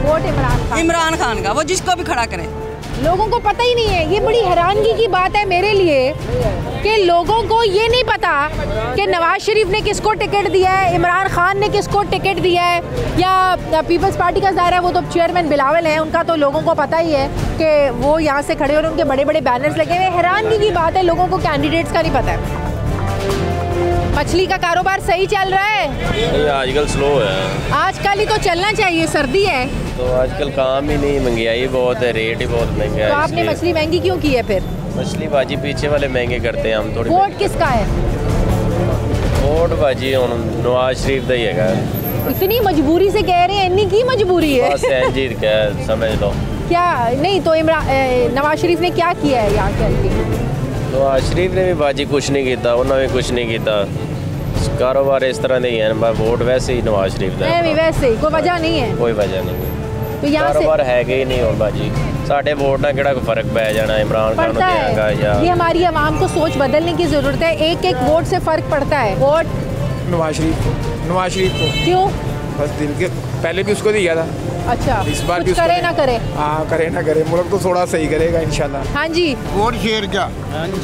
वोट इमरान खान का, वो जिसको भी खड़ा करे। लोगों को पता ही नहीं है। ये बड़ी हैरानगी की बात है मेरे लिए कि लोगों को ये नहीं पता कि नवाज शरीफ ने किसको टिकट दिया है, इमरान खान ने किसको टिकट दिया है, या पीपल्स पार्टी का ज़ाहिर है वो तो चेयरमैन बिलावल हैं, उनका तो लोगों को पता ही है कि वो यहाँ से खड़े और उनके बड़े बड़े बैनर्स लगे हुए। हैरानगी की बात है, लोगों को कैंडिडेट्स का नहीं पता है। मछली का कारोबार सही चल रहा है? नहीं, आजकल स्लो है। आजकल ही तो चलना चाहिए, सर्दी है तो आजकल काम ही नहीं, महंगाई बहुत है, रेट ही बहुत महंगा है। तो आपने मछली महंगी क्यों की है फिर? मछली बाजी पीछे वाले महंगे करते हैं, हम थोड़ी। वोट किसका है? वोट बाजी नवाज शरीफ का ही है। इतनी मजबूरी से कह रहे हैं, इतनी की मजबूरी है? बस जीत क्या समझ लो। क्या नहीं तो नवाज शरीफ ने क्या किया है यहाँ के? नवाज शरीफ ने भी बाजी कुछ नहीं किया, उन्होंने भी कुछ नहीं किया। कारोबार इस तरह नहीं है, वोट वैसे ही नवाज शरीफ का है। वैसे ही कोई वजह नहीं है, कोई वजह नहीं। तो यहाँ कारोबार है ही नहीं और बाजी साढ़े वोट ना केड़ा फर्क पै जाना इमरान खान को देगा या। ये हमारी आवाम को सोच बदलने की जरूरत है। एक एक वोट से फर्क पड़ता है। वोट नवाज शरीफ को। क्यों? बस दिल के पहले भी उसको दिया था। अच्छा, इस बार कुछ करे ना करे। हाँ, करे ना करे, मुल्क तो थोड़ा सही करेगा इंशाल्लाह। हाँ जी, वोट शेर का।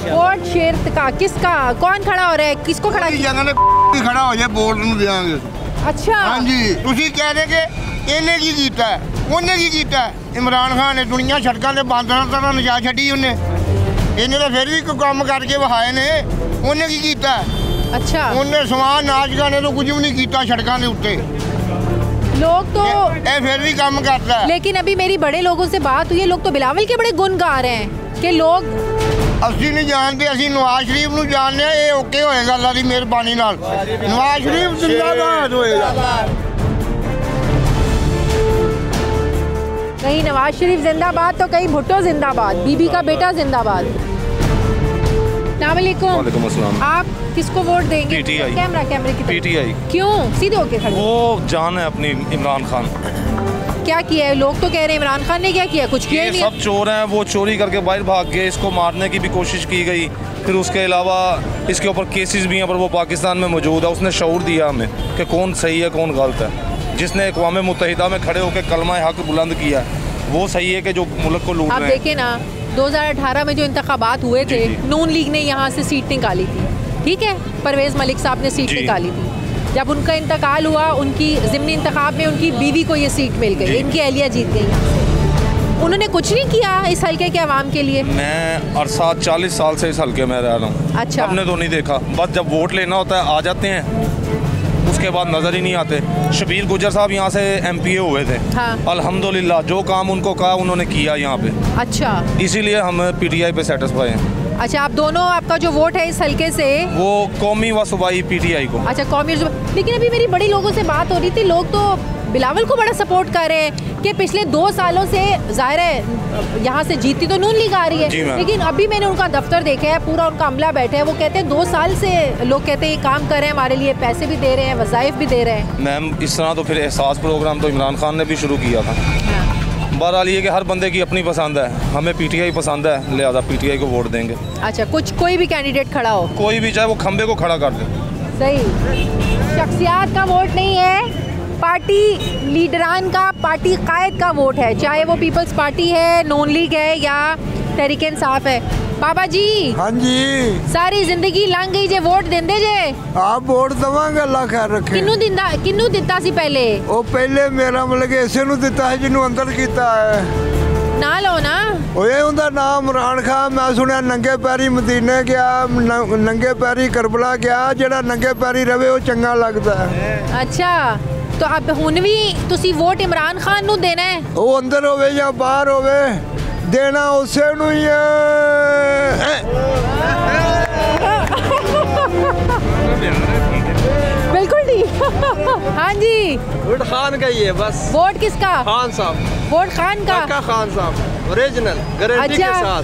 वोट शेर का किसका? कौन खड़ा हो रहा है? किसको खड़ा किया? खड़ा हो जाए वोट नहीं देंगे। अच्छा हाँ जी, तुसी कह रहे कि इन्हें की कीता है, उन्हें की कीता है? इमरान खान ने दुनिया सड़कों से बंद तरह नजा छड़ी, उन्हें इन्हें तो फिर भी कोई काम करके वहाए ने। उन्हें की कीता है? अच्छा, उन्हें समान नाच गाने तो कुछ भी नहीं किया सड़कों के उत्ते। लोग तो फिर भी काम करता है। लेकिन अभी मेरी बड़े लोगों से बात हुई है, लोग तो बिलावल के बड़े गुण गा रहे हैं कि लोग ਅਸੀਂ नहीं जानते, ਅਸੀਂ नवाज शरीफ ਨੂੰ जानते हैं। ये ओके होएगा अल्लाह की मेहरबानी नाल। नवाज शरीफ जिंदाबाद होएगा। कहीं नवाज शरीफ जिंदाबाद तो कहीं भुट्टो जिंदाबाद, बीबी का बेटा जिंदाबाद। वालेकुम अस्सलाम। आप किसको वोट देंगे? पीटीआई। कैमरे की पीटीआई। क्यों? सीधे होके खड़े। वो जान है अपनी इमरान खान। क्या किया है? लोग तो कह रहे हैं इमरान खान ने क्या किया? कुछ किया ही नहीं। सब चोर हैं, वो चोरी करके बाहर भाग गए, इसको मारने की भी कोशिश की गई। फिर उसके अलावा इसके ऊपर केसेस भी हैं, पर वो पाकिस्तान में मौजूद है। उसने शऊर दिया हमें कि कौन सही है कौन गलत है। जिसने अक़वाम मुत्तहिदा में खड़े होकर कलमा हक बुलंद किया है, वो सही है कि जो मुल्क को लूट रहे हैं। आप देखें ना, 2018 में जो इंतखाबात हुए थे, नून लीग ने यहाँ से सीट निकाली थी, ठीक है? परवेज़ मलिक साहब ने सीट निकाली थी। जब उनका इंतकाल हुआ, उनकी ज़िमनी इंतखाब में उनकी बीवी को ये सीट मिल गई, इनकी अहलिया जीत गई यहाँ से। उन्होंने कुछ नहीं किया इस हल्के के अवाम के लिए। मैं और 40 साल से इस हल्के में रह रहा हूँ। अच्छा, हमने तो नहीं देखा। बस जब वोट लेना होता है आ जाते हैं, उसके बाद नज़र ही नहीं आते। शबीर गुजर साहब यहाँ से MPA हुए थे। हाँ। अल्हम्दुलिल्लाह जो काम उनको कहा उन्होंने किया यहाँ पे। अच्छा, इसीलिए हम PTI पे सेटिस्फाई हैं। अच्छा, आप दोनों, आपका जो वोट है इस हल्के से वो कौमी व सूबाई PTI को। अच्छा, कौमी। लेकिन अभी मेरी बड़ी लोगों से बात हो रही थी, लोग तो बिलावल को बड़ा सपोर्ट कर रहे हैं कि पिछले 2 सालों से ज़ाहिर है यहाँ से जीतती तो नून लीग आ रही है, लेकिन अभी मैंने उनका दफ्तर देखा है, पूरा उनका अमला बैठा है। वो कहते हैं 2 साल से लोग कहते हैं ये काम कर रहे हैं हमारे लिए, पैसे भी दे रहे हैं, वज़ाइफ भी दे रहे हैं। मैम, इस तरह तो फिर एहसास प्रोग्राम तो इमरान खान ने भी शुरू किया था। बहरहाल ये कि हर बंदे की अपनी पसंद है, हमें PTI पसंद है, लिहाजा PTI को वोट देंगे। अच्छा, कोई भी कैंडिडेट खड़ा हो, कोई भी, चाहे वो खंबे को खड़ा कर दे। सही। शख्सियात का वोट नहीं है, पार्टी लीडरान का, पार्टी कायद का वोट है, चाहे वो पीपल्स पार्टी है, नून लीग है या तहरीक इंसाफ है। बाबा जी। हाँ जी। सारी जिंदगी लंघ गई जे, वोट देंदे जे? आप वोट दवांगे, अल्लाह खैर रखे। किन्नू दिता सी पहले? वो पहले मेरा मतलब इसे नू दिता है जिन्नू अंदर कीता है। ना लो ना। ओए उनका नाम इमरान खान। मैं सुनिया नंगे पैरी मदीने गया, नंगे पैरी करबला गया। जेड़ा नंगे पैरी रवे वो चंगा लगता है। अच्छा, तो अब हुन भी तुसी वोट इमरान खान नू देना है? वो अंदर होवे या बाहर होवे, देना उसे नू ही है। बिल्कुल ठीक। हाँ जी, वोट खान का ही है बस। वोट किसका? खान साहब। वोट खान का? खान साहब ओरिजिनल गारंटी के साथ।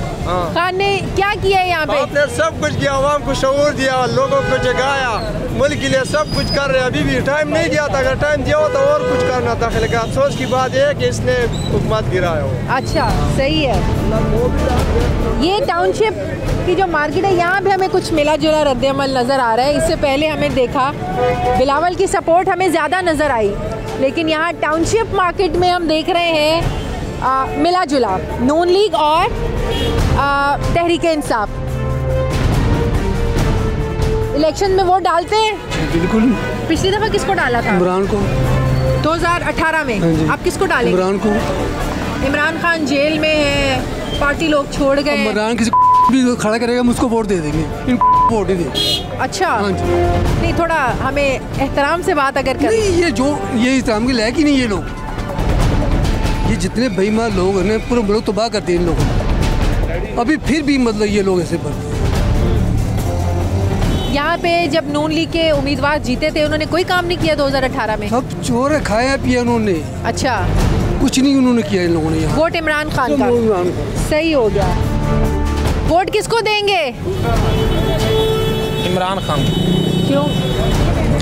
खान ने क्या किया है यहाँ पे? आपने सब कुछ किया, आवाम को शऊर दिया, लोगों को जगाया, मुल्क के लिए सब कुछ कर रहे हैं। अभी भी टाइम नहीं दिया था, अगर टाइम दिया हो तो और कुछ करना था। लेकिन अफसोस की बात यह है कि इसने हुकूमत गिराया हो। अच्छा, सही है। ये टाउनशिप की जो मार्केट है, यहाँ पे हमें कुछ मिला जुला रद्द-ए-अमल नज़र आ रहा है। इससे पहले हमें देखा बिलावल की सपोर्ट हमें ज़्यादा नज़र आई, लेकिन यहाँ टाउनशिप मार्केट में हम देख रहे हैं मिला जुला नून लीग और तहरीके इंसाफ। इलेक्शन में वोट डालते हैं? बिल्कुल। पिछली दफ़ा किसको डाला था? इमरान को। 2018 में। आप किसको डालेंगे? इमरान को। इमरान खान जेल में है, पार्टी लोग छोड़ गए। इमरान किसी भी खड़ा करेगा हम उसको वोट दे देंगे, वोट ही देंगे। अच्छा, नहीं थोड़ा हमें एहतराम से बात अगर करें। नहीं, ये एहतराम के लायक ही नहीं। ये लोग, ये जितने बेईमान लोग हैं पूरे मुल्क तबाह करते हैं इन लोगों ने। अभी फिर भी मतलब ये लोग ऐसे बढ़ते हैं। यहाँ पे जब नून लीग के उम्मीदवार जीते थे, उन्होंने कोई काम नहीं किया 2018 में? सब चोर खाया पिया उन्होंने। अच्छा, कुछ नहीं उन्होंने किया इन लोगों ने। वोट इमरान खान का। सही हो गया। वोट किसको देंगे? इमरान खान। क्यों?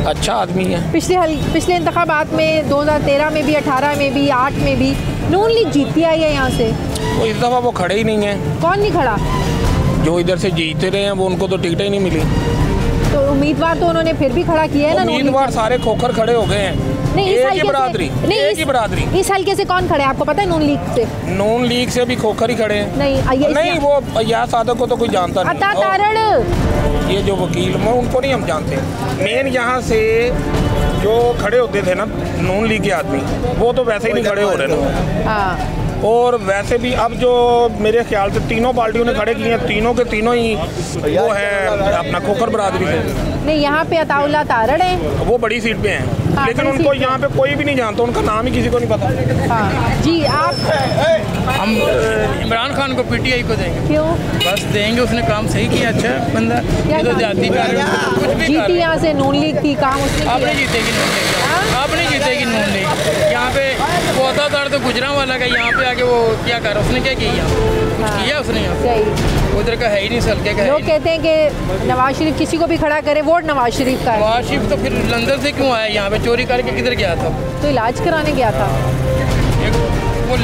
अच्छा आदमी है। पिछले इंतखाबात में 2013 में भी, 18 में भी, 8 में भी नून लीग जीतती आई है यहाँ से। वो इस दफ़ा वो खड़े ही नहीं है। कौन नहीं खड़ा? जो इधर से जीतते रहे हैं वो, उनको तो टिकट ही नहीं मिली। तो उम्मीदवार तो उन्होंने फिर भी खड़ा किया है ना। उम्मीदवार सारे खोखर खड़े हो गए हैं। नहीं, एक ही बरादरी, एक ही बरादरी। इस हल्के से कौन खड़े हैं आपको पता है? नून लीग से। नून लीग से भी खोखर ही खड़े हैं। नहीं, वो या सादक को तो कोई जानता नहीं। ये जो वकील में उनको नहीं हम जानते। मेन यहाँ से जो खड़े होते थे ना नून लीग के आदमी, वो तो वैसे ही नहीं खड़े हो रहे ना। और वैसे भी अब जो मेरे ख्याल से तीनों पार्टियों ने खड़े किए हैं, तीनों के तीनों ही वो है अपना खोखर बरादरी से। नहीं, यहाँ पे अताउल्लाह तारड़ है, वो बड़ी सीट पे हैं। लेकिन उनको यहाँ पे कोई भी नहीं जानता, उनका नाम ही किसी को नहीं पता। जी आप? हम इमरान खान को पीटीआई को देंगे। क्यों? बस देंगे, उसने काम सही किया। अच्छा बंदा, ये तो जाती जीती यहाँ से नून लीग की, काम उसने आपने जीतेगी नून लीग, आपने जीतेगी नून लीग। यहाँ पे पौधा दार तो गुजरा वाला का, यहाँ पे आके वो क्या कर, उसने क्या किया? किया उसने यहाँ उधर का है ही नहीं। सलके का लोग कहते हैं कि नवाज शरीफ किसी को भी खड़ा करे, वोट नवाज शरीफ का है। नवाज शरीफ तो फिर लंदन से क्यों आया यहाँ पे? चोरी करके किधर गया था? तो इलाज कराने गया था। वो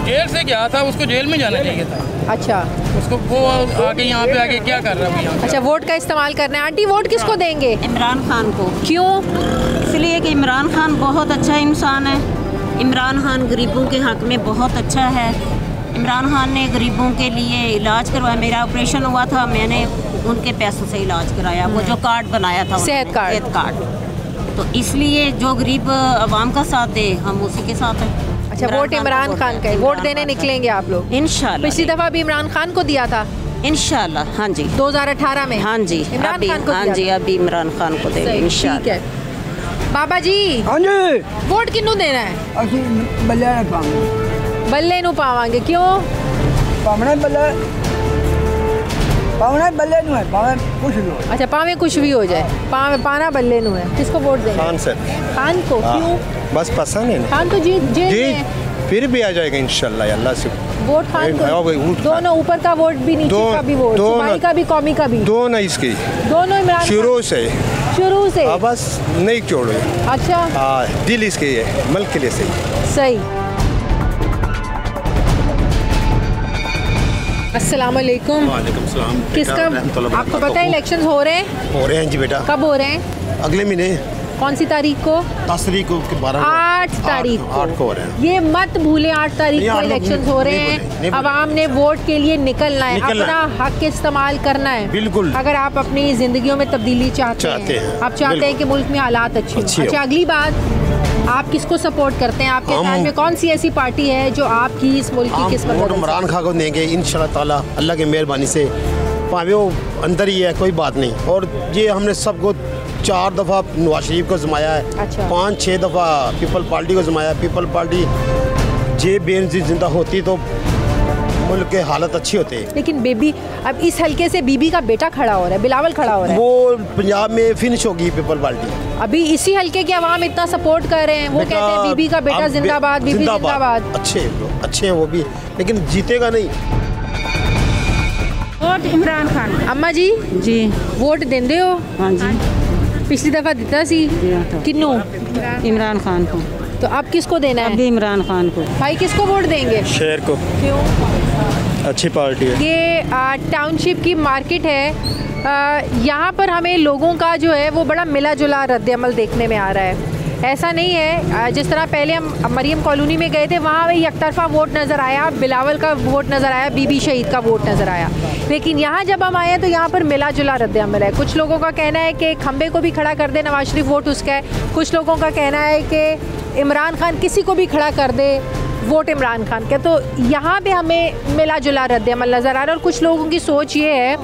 जेल से गया था, उसको जेल में जाना चाहिए था। अच्छा, उसको वो आगे यहाँ पे आके क्या कर रहा है यहाँ? अच्छा, वोट का इस्तेमाल करना है। आंटी वोट किसको देंगे? इमरान खान को। क्यों? इसलिए कि इमरान खान बहुत अच्छा इंसान है। इमरान खान गरीबों के हक में बहुत अच्छा है। इमरान खान ने गरीबों के लिए इलाज करवाया। मेरा ऑपरेशन हुआ था, मैंने उनके पैसों से इलाज कराया। वो जो कार्ड बनाया था, सेहत कार्ड। तो इसलिए जो गरीब आवाम का साथ दे, हम उसी के साथ हैं। अच्छा, वोट इमरान खान का है। वोट देने निकलेंगे आप लोग? इंशाल्लाह। पिछली दफ़ा भी इमरान खान को दिया था। इंशाल्लाह। हाँ जी, 2018 में। हाँ जी, इमरान खान को। हाँ जी, अभी इमरान खान को देंगे इंशाल्लाह। ठीक है बाबा जी। हाँ जी। वोट किन्नू देना है? बल्ले नू पावांगे। क्यों? बल्ले नू है, कुछ भी हो। अच्छा, पावे कुछ भी हो जाए, पाना बल्ले नू है। किसको वोट देंगे? खान सर। खान को। क्यों? बस पसंद है। खान तो जी फिर भी आ जाएगा इंशाल्लाह, अल्लाह से। वोट खान को। दोनों, ऊपर का वोट भी, नीचे का भी वोट, सूबाई का भी, कौमी का भी। दोनों इसकी। दोनों इमरान शुरू से। बस नहीं छोड़ो। अच्छा, दिल इसके है, मुल्क के लिए सही। सही। अस्सलाम वालेकुम। वालेकुम सलाम। किसका आपको पता है इलेक्शंस हो रहे हैं? हो रहे हैं जी बेटा। कब हो रहे हैं? अगले महीने। कौन सी तारीख को? 10 तारीख को, 8 तारीख को। 8 को हो रहे हैं। ये मत भूलें, 8 तारीख को इलेक्शंस हो रहे हैं। अवाम ने वोट के लिए निकलना है, अपना हक इस्तेमाल करना है। बिल्कुल। अगर आप अपनी जिंदगियों में तब्दीली चाहते हैं, आप चाहते हैं कि मुल्क में हालात अच्छे हों। अच्छा, अगली बात, आप किसको सपोर्ट करते हैं? आपके ख्याल में कौन सी ऐसी पार्टी है जो आपकी इस मुल्क की किस्मत बदल? इमरान खान को देंगे इंशाल्लाह ताला, अल्लाह की मेहरबानी से। भावे वो अंदर ही है, कोई बात नहीं। और ये हमने सबको 4 दफ़ा नवाज शरीफ को जमाया है। अच्छा। 5-6 दफ़ा पीपल पार्टी को जमाया। पीपल पार्टी जे बेनजीर जिंदा होती तो मुल्क के हालत अच्छी होते। लेकिन बेबी, अब इस हल्के से बीबी का बेटा खड़ा हो रहा है, बिलावल खड़ा हो रहा है। वो पंजाब में फिनिश होगी पीपल पार्टी। अभी इसी हल्के के अवाम इतना सपोर्ट कर रहे हैं, वो कहते हैं बीबी का बेटा जिंदाबाद, बीबी जिंदाबाद। अच्छे हैं वो भी, लेकिन जीतेगा नहीं। वोट इमरान खान। अम्मा जी वोट देंदे हो? हाँ जी। पिछली दफा दिता सी किन्नू? इमरान खान को। तो अब किसको देना है? अभी इमरान खान को। भाई किसको वोट देंगे? शेर को। क्यों? अच्छी पार्टी है। ये टाउनशिप की मार्केट है। यहाँ पर हमें लोगों का जो है वो बड़ा मिला जुला रद्द-ए-अमल देखने में आ रहा है। ऐसा नहीं है जिस तरह पहले हम मरियम कॉलोनी में गए थे, वहाँ एक तरफा वोट नज़र आया, बिलावल का वोट नज़र आया, बीबी शहीद का वोट नज़र आया। लेकिन यहाँ जब हम आए तो यहाँ पर मिला जुला रद्द-ए-अमल है। कुछ लोगों का कहना है कि खंबे को भी खड़ा कर दे नवाज शरीफ, वोट उसका है। कुछ लोगों का कहना है कि इमरान खान किसी को भी खड़ा कर दे, वोट इमरान खान का। तो यहाँ पे हमें मिला जुला रद्द-ए-अमल नज़र आ रहा है। और कुछ लोगों की सोच ये है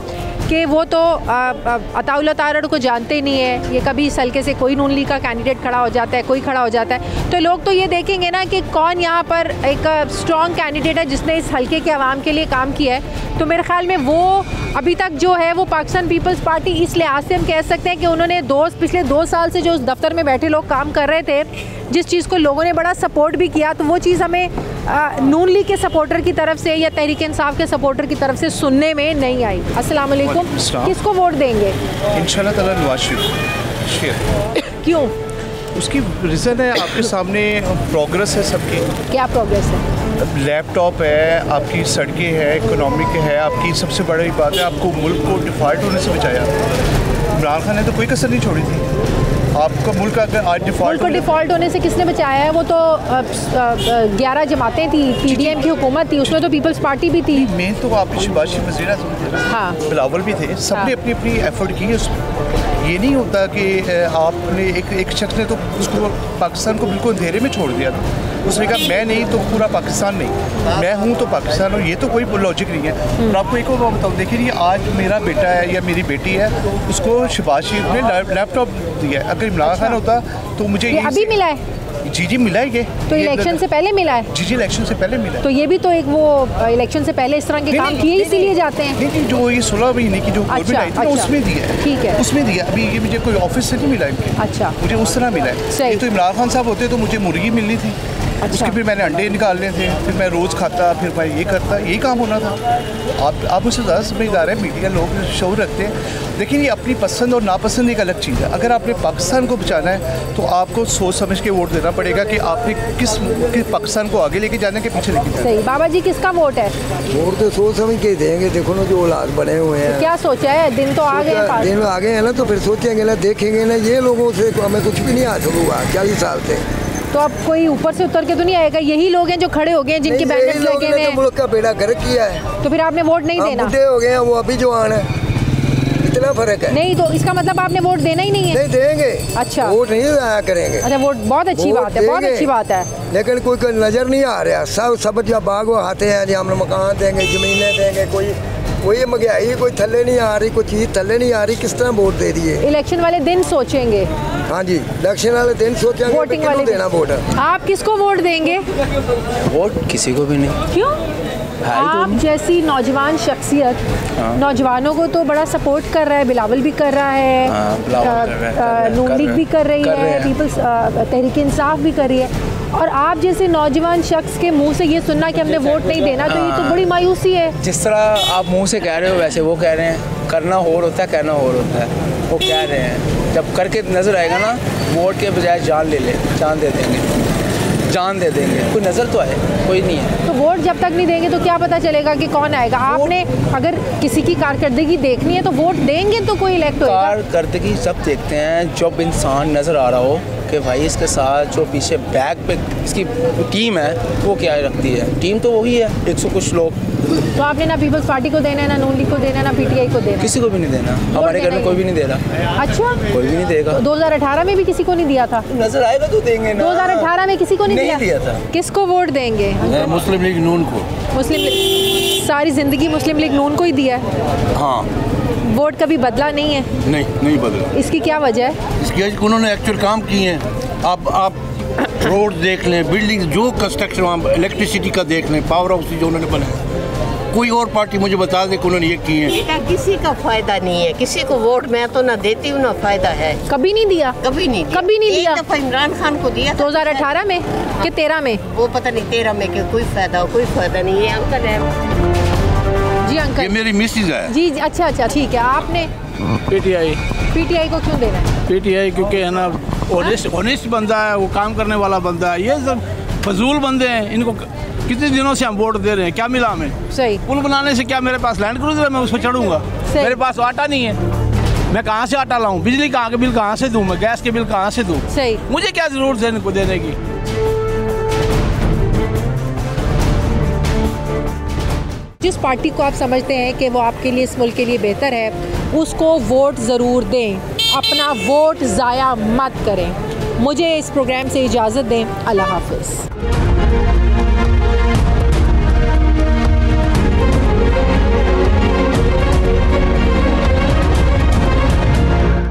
कि वो तो अताउल्लाह तारड़ को जानते ही नहीं है, ये कभी इस हल्के से कोई नून लीग का कैंडिडेट खड़ा हो जाता है, कोई खड़ा हो जाता है, तो लोग तो ये देखेंगे ना कि कौन यहाँ पर एक स्ट्रॉन्ग कैंडिडेट है जिसने इस हल्के के आवाम के लिए काम किया है। तो मेरे ख्याल में वो अभी तक जो है वो पाकिस्तान पीपल्स पार्टी इस लिहाज से हम कह सकते हैं कि उन्होंने पिछले 2 साल से जो उस दफ्तर में बैठे लोग काम कर रहे थे, जिस चीज़ को लोगों ने बड़ा सपोर्ट भी किया, तो वो चीज़ हमें नून लीग के सपोर्टर की तरफ से या तहरीक इंसाफ के सपोर्टर की तरफ से सुनने में नहीं आई। अस्सलाम वालेकुम। किसको वोट देंगे? इंशाल्लाह ताला नवाज शरीफ। क्यों? उसकी रीज़न है आपके सामने, प्रोग्रेस है सबकी। क्या प्रोग्रेस है? लैपटॉप है, आपकी सड़कें हैं, इकोनॉमिक है, आपकी सबसे बड़ी बात है आपको मुल्क को डिफ़ॉल्ट होने से बचाया। इमरान खान ने तो कोई कसर नहीं छोड़ी थी। आपका मुल्क अगर आज डिफ़ॉल्ट होने से किसने बचाया है? वो तो 11 जमातें थी, PDM की हुकूमत थी, उसमें तो पीपल्स पार्टी भी थी। मेन तो आपके शहबाज शरीफ वज़ीर आज़म थे, हाँ, बिलावल भी थे, सबने अपनी अपनी एफर्ट की उसमें। ये नहीं होता कि आपने एक शख्स ने तो उसको पाकिस्तान को बिल्कुल अंधेरे में छोड़ दिया था। उसने कहा मैं नहीं तो पूरा पाकिस्तान नहीं, मैं हूँ तो पाकिस्तान हूँ। ये तो कोई लॉजिक नहीं है। और आपको एक और बताऊँ, देखिए आज मेरा बेटा है या मेरी बेटी है, उसको शहबाज शरीफ ने लैपटॉप दिया है। अगर इमरान खान होता तो मुझे ये अभी मिला है। जी मिला है। ये तो इलेक्शन से पहले मिला है? जी इलेक्शन से पहले मिला है। तो ये भी तो एक वो इलेक्शन से पहले इस तरह के काम किए इसीलिए जाते हैं। नहीं, जो ये 16 महीने की जो गवर्नमेंट आई थी उसमें दिया है। ठीक है, उसमें दिया। अभी ये मुझे कोई ऑफिस से नहीं मिला इनके। अच्छा, मुझे उस तरह मिला है। ये तो इमरान खान साहब होते तो मुझे मुर्गी मिलनी थी। उसके फिर मैंने अंडे निकालने थे, फिर मैं रोज़ खाता, फिर मैं ये करता, यही काम होना था। आप मुझसे ज़्यादा समझदार हैं, मीडिया लोग शऊर रखते हैं। लेकिन ये अपनी पसंद और नापसंद एक अलग चीज़ है। अगर आपने पाकिस्तान को बचाना है तो आपको सोच समझ के वोट देना पड़ेगा कि आपने किस पाकिस्तान को आगे लेके जाने के पीछे लेके जाना। सही। बाबा जी किसका वोट है? वोट तो सोच समझ के देंगे। देखो ना जो औलाद बने हुए हैं। क्या सोचा है? दिन तो आ गए, दिन आ गए हैं ना, तो फिर सोचेंगे ना, देखेंगे ना। ये लोगों से हमें कुछ भी नहीं हासिल हुआ 40 साल से। तो अब कोई ऊपर से उतर के तो नहीं आएगा? यही लोग हैं जो खड़े हो गए हैं, जिनके बैनर्स लगे हुए हैं। मुल्क का बेड़ा गर्क किया है। तो फिर आपने वोट नहीं देना? बुढ़े हो गए हैं, वो अभी जवान है, इतना फर्क है। नहीं तो इसका मतलब आपने वोट देना ही नहीं है? नहीं देंगे। अच्छा, वोट नहीं आया करेंगे। अच्छा, वोट बहुत अच्छी बात है, बहुत अच्छी बात है। लेकिन कोई नजर नहीं आ रहा। सब जब बाग आते हैं, हम मकान देंगे, जमीनें देंगे, कोई महंगाई कोई थल्ले नहीं आ रही, कोई चीज़ थल्ले नहीं आ रही, किस तरह वोट दे दिए? इलेक्शन वाले दिन सोचेंगे। हाँ जी, इलेक्शन वाले दिन सोचेंगे वोटिंग वाले देना वोट। आप किसको वोट देंगे? वोट किसी को भी नहीं। क्यों? आप जैसी नौजवान शख्सियत नौजवानों को तो बड़ा सपोर्ट कर रहा है, बिलावल भी कर रहा है, नून लीग भी कर रही है, पीपल्स तहरीक इंसाफ भी कर रही है, और आप जैसे नौजवान शख्स के मुंह से ये सुनना कि हमने वोट नहीं देना, तो ये तो बड़ी मायूसी है। जिस तरह आप मुंह से कह रहे हो वैसे वो कह रहे हैं। करना और होता है, कहना और होता है। वो कह रहे हैं, जब करके नजर आएगा ना, वोट के बजाय जान ले ले, जान दे देंगे, जान दे देंगे। कोई नज़र तो आए, कोई नहीं है। तो वोट जब तक नहीं देंगे तो क्या पता चलेगा कि कौन आएगा? आपने अगर किसी की कारकर्दगी देखनी है तो वोट देंगे तो कोई इलेक्ट होगा। कारकर्दगी सब देखते हैं, जब इंसान नज़र आ रहा हो कि भाई इसके साथ जो पीछे बैक पे इसकी टीम है वो क्या रखती है। टीम तो वही है, 100 कुछ लोग। तो आपने ना पीपल्स पार्टी को देना है, ना नून लीग को देना है, ना PTI को देना? किसी को भी नहीं देना। हमारे घर में कोई भी नहीं दे रहा। अच्छा, कोई भी नहीं देगा। तो 2018 में भी किसी को नहीं दिया था? नजर आएगा तो देंगे ना। 2018 में किसी को नहीं दिया था। किसको वोट देंगे? मुस्लिम लीग नून को। मुस्लिम लीग सारी जिंदगी मुस्लिम लीग नून को ही दिया है। हाँ, वोट कभी बदला नहीं है? नहीं बदला। इसकी क्या वजह है? इसकी वजह उन्होंने एक्चुअल काम किए हैं। आप रोड देख लें, बिल्डिंग जो कंस्ट्रक्शन, वहाँ इलेक्ट्रिसिटी का देख लें, पावर हाउस जो उन्होंने बनाया। कोई और पार्टी मुझे बता दे कि उन्होंने ये किए हैं। बेटा किसी का फायदा नहीं है, किसी को वोट मैं तो ना देती हूँ ना फायदा है। कभी नहीं दिया? कभी नहीं दिया। एक दफा इमरान खान को दिया 2018 में कि 13 में? वो पता नहीं 13 में कि कोई फायदा नहीं है। अंकल है जी जी अंकल, ये मेरी मिसेज है। जी अच्छा अच्छा ठीक है। आपने पीटीआई को क्यों देना है? पीटीआई क्योंकि है ना ऑनेस्ट बंदा है, वो काम करने वाला बंदा है। ये सब फजूल बंदे हैं, इनको कितने दिनों से हम वोट दे रहे हैं, क्या मिला हमें? सही। पुल बनाने से क्या मेरे पास लैंड क्रूजर है मैं उस पर चढ़ूंगा? मेरे पास आटा नहीं है, मैं कहाँ से आटा लाऊं? बिजली का बिल कहाँ से दूं? मैं गैस के बिल कहाँ से दूं? सही। मुझे क्या जरूरत है इनको देने की? जिस पार्टी को आप समझते हैं कि वो आपके लिए, इस मुल्क के लिए बेहतर है, उसको वोट ज़रूर दें। अपना वोट ज़ाया मत करें। मुझे इस प्रोग्राम से इजाज़त दें। अल्लाह हाफ़िज़।